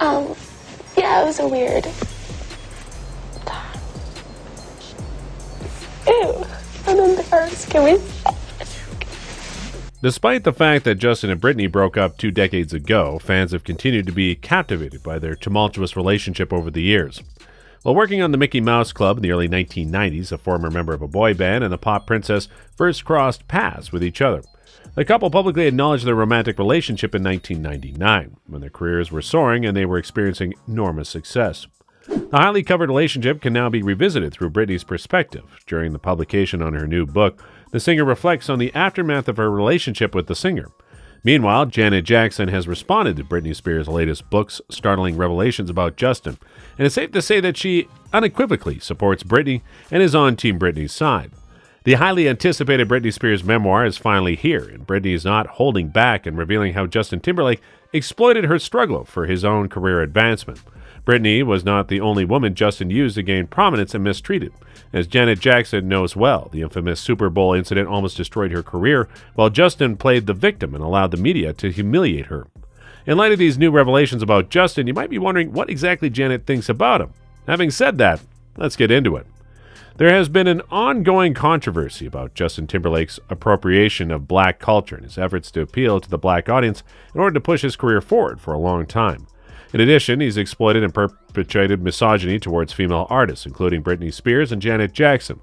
Yeah, it was a weird time. Ew, I'm embarrassed. Can we stop? Despite the fact that Justin and Britney broke up 2 decades ago, fans have continued to be captivated by their tumultuous relationship over the years. While working on the Mickey Mouse Club in the early 1990s, a former member of a boy band and the pop princess first crossed paths with each other. The couple publicly acknowledged their romantic relationship in 1999, when their careers were soaring and they were experiencing enormous success. The highly covered relationship can now be revisited through Britney's perspective. During the publication on her new book, the singer reflects on the aftermath of her relationship with the singer. Meanwhile, Janet Jackson has responded to Britney Spears' latest book's startling revelations about Justin, and it's safe to say that she unequivocally supports Britney and is on Team Britney's side. The highly anticipated Britney Spears memoir is finally here, and Britney is not holding back in revealing how Justin Timberlake exploited her struggle for his own career advancement. Britney was not the only woman Justin used to gain prominence and mistreated. As Janet Jackson knows well, the infamous Super Bowl incident almost destroyed her career, while Justin played the victim and allowed the media to humiliate her. In light of these new revelations about Justin, you might be wondering what exactly Janet thinks about him. Having said that, let's get into it. There has been an ongoing controversy about Justin Timberlake's appropriation of black culture and his efforts to appeal to the black audience in order to push his career forward for a long time. In addition, he's exploited and perpetrated misogyny towards female artists, including Britney Spears and Janet Jackson.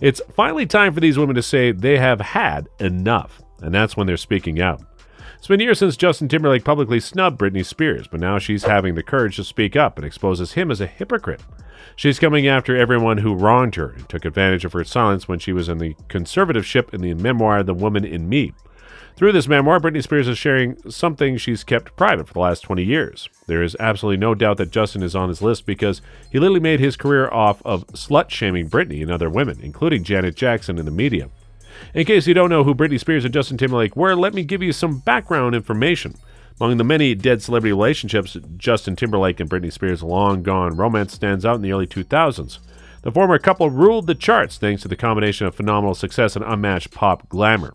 It's finally time for these women to say they have had enough, and that's when they're speaking out. It's been years since Justin Timberlake publicly snubbed Britney Spears, but now she's having the courage to speak up and exposes him as a hypocrite. She's coming after everyone who wronged her and took advantage of her silence when she was in the conservatorship in the memoir The Woman in Me. Through this memoir, Britney Spears is sharing something she's kept private for the last 20 years. There is absolutely no doubt that Justin is on his list because he literally made his career off of slut-shaming Britney and other women, including Janet Jackson in the media. In case you don't know who Britney Spears and Justin Timberlake were, let me give you some background information. Among the many dead celebrity relationships, Justin Timberlake and Britney Spears' long-gone romance stands out in the early 2000s. The former couple ruled the charts thanks to the combination of phenomenal success and unmatched pop glamour.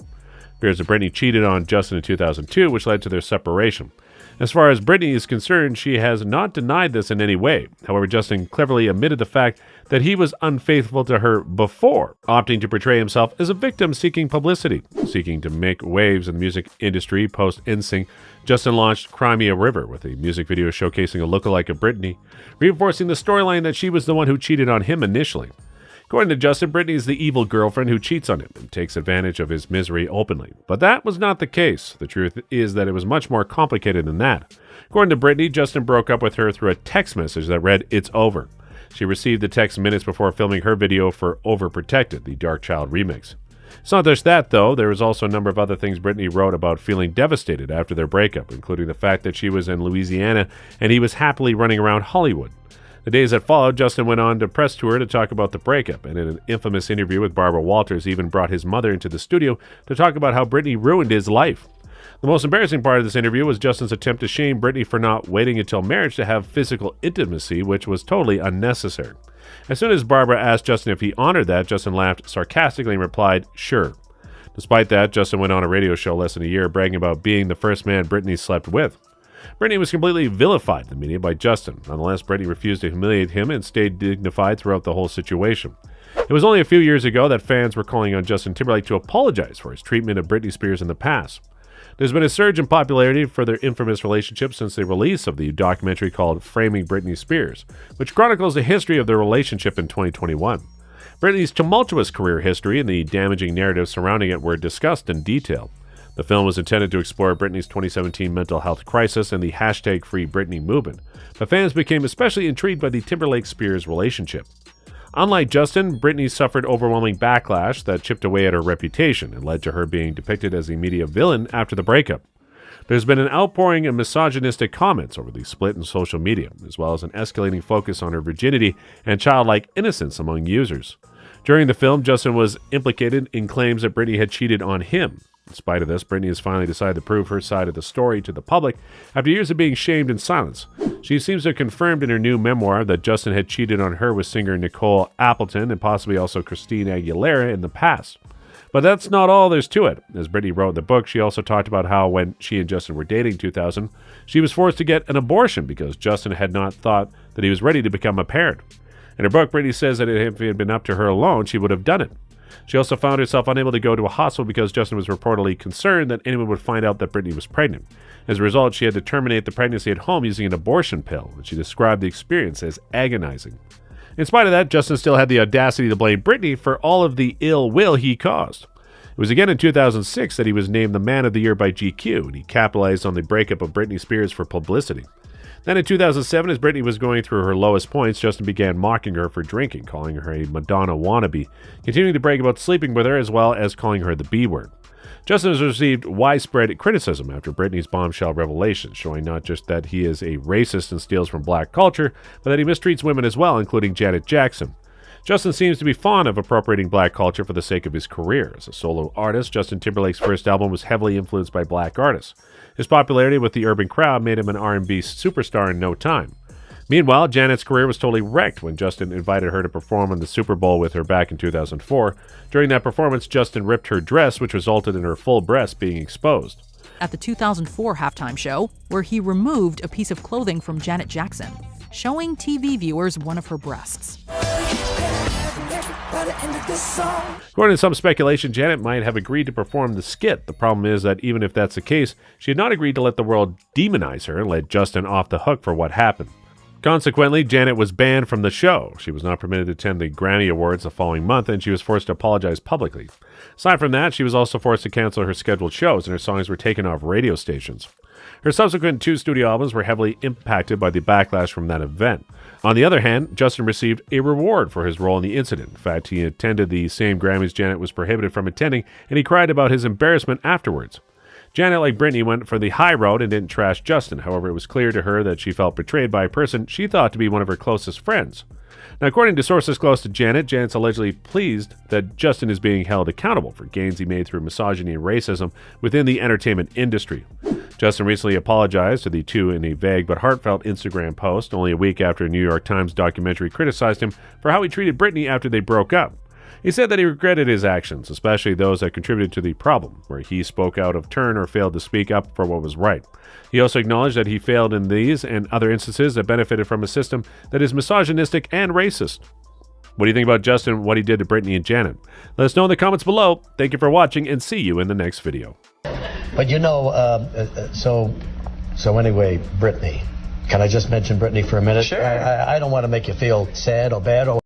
Spears and Britney cheated on Justin in 2002, which led to their separation. As far as Britney is concerned, she has not denied this in any way. However, Justin cleverly admitted the fact that he was unfaithful to her before, opting to portray himself as a victim seeking publicity. Seeking to make waves in the music industry post-NSYNC, Justin launched Cry Me a River with a music video showcasing a lookalike of Britney, reinforcing the storyline that she was the one who cheated on him initially. According to Justin, Britney is the evil girlfriend who cheats on him and takes advantage of his misery openly. But that was not the case. The truth is that it was much more complicated than that. According to Britney, Justin broke up with her through a text message that read, "It's over." She received the text minutes before filming her video for Overprotected, the Dark Child remix. It's not just that, though. There was also a number of other things Britney wrote about feeling devastated after their breakup, including the fact that she was in Louisiana and he was happily running around Hollywood. The days that followed, Justin went on to press tour to talk about the breakup, and in an infamous interview with Barbara Walters, even brought his mother into the studio to talk about how Britney ruined his life. The most embarrassing part of this interview was Justin's attempt to shame Britney for not waiting until marriage to have physical intimacy, which was totally unnecessary. As soon as Barbara asked Justin if he honored that, Justin laughed sarcastically and replied, "Sure." Despite that, Justin went on a radio show less than a year bragging about being the first man Britney slept with. Britney was completely vilified in the media by Justin. Nonetheless, Britney refused to humiliate him and stayed dignified throughout the whole situation. It was only a few years ago that fans were calling on Justin Timberlake to apologize for his treatment of Britney Spears in the past. There's been a surge in popularity for their infamous relationship since the release of the documentary called Framing Britney Spears, which chronicles the history of their relationship in 2021. Britney's tumultuous career history and the damaging narrative surrounding it were discussed in detail. The film was intended to explore Britney's 2017 mental health crisis and the #FreeBritney movement, but fans became especially intrigued by the Timberlake-Spears relationship. Unlike Justin, Britney suffered overwhelming backlash that chipped away at her reputation and led to her being depicted as a media villain after the breakup. There's been an outpouring of misogynistic comments over the split in social media, as well as an escalating focus on her virginity and childlike innocence among users. During the film, Justin was implicated in claims that Britney had cheated on him. In spite of this, Britney has finally decided to prove her side of the story to the public after years of being shamed in silence. She seems to have confirmed in her new memoir that Justin had cheated on her with singer Nicole Appleton and possibly also Christina Aguilera in the past. But that's not all there's to it. As Britney wrote in the book, she also talked about how when she and Justin were dating in 2000, she was forced to get an abortion because Justin had not thought that he was ready to become a parent. In her book, Britney says that if it had been up to her alone, she would have done it. She also found herself unable to go to a hospital because Justin was reportedly concerned that anyone would find out that Britney was pregnant. As a result, she had to terminate the pregnancy at home using an abortion pill, and she described the experience as agonizing. In spite of that, Justin still had the audacity to blame Britney for all of the ill will he caused. It was again in 2006 that he was named the Man of the Year by GQ, and he capitalized on the breakup of Britney Spears for publicity. Then in 2007, as Britney was going through her lowest points, Justin began mocking her for drinking, calling her a Madonna wannabe, continuing to brag about sleeping with her as well as calling her the B word. Justin has received widespread criticism after Britney's bombshell revelations, showing not just that he is a racist and steals from black culture, but that he mistreats women as well, including Janet Jackson. Justin seems to be fond of appropriating black culture for the sake of his career. As a solo artist, Justin Timberlake's first album was heavily influenced by black artists. His popularity with the urban crowd made him an R&B superstar in no time. Meanwhile, Janet's career was totally wrecked when Justin invited her to perform on the Super Bowl with her back in 2004. During that performance, Justin ripped her dress, which resulted in her full breasts being exposed. At the 2004 halftime show, where he removed a piece of clothing from Janet Jackson, showing TV viewers one of her breasts. According to some speculation, Janet might have agreed to perform the skit. The problem is that even if that's the case, she had not agreed to let the world demonize her and let Justin off the hook for what happened. Consequently, Janet was banned from the show. She was not permitted to attend the Grammy Awards the following month, and she was forced to apologize publicly. Aside from that, she was also forced to cancel her scheduled shows, and her songs were taken off radio stations. Her subsequent 2 studio albums were heavily impacted by the backlash from that event. On the other hand, Justin received a reward for his role in the incident. In fact, he attended the same Grammys Janet was prohibited from attending, and he cried about his embarrassment afterwards. Janet, like Britney, went for the high road and didn't trash Justin. However, it was clear to her that she felt betrayed by a person she thought to be one of her closest friends. Now, according to sources close to Janet, Janet's allegedly pleased that Justin is being held accountable for gains he made through misogyny and racism within the entertainment industry. Justin recently apologized to the two in a vague but heartfelt Instagram post, only a week after a New York Times documentary criticized him for how he treated Britney after they broke up. He said that he regretted his actions, especially those that contributed to the problem, where he spoke out of turn or failed to speak up for what was right. He also acknowledged that he failed in these and other instances that benefited from a system that is misogynistic and racist. What do you think about Justin and what he did to Britney and Janet? Let us know in the comments below. Thank you for watching, and see you in the next video. But you know, so anyway, Britney. Can I just mention Britney for a minute? Sure. I don't want to make you feel sad or bad or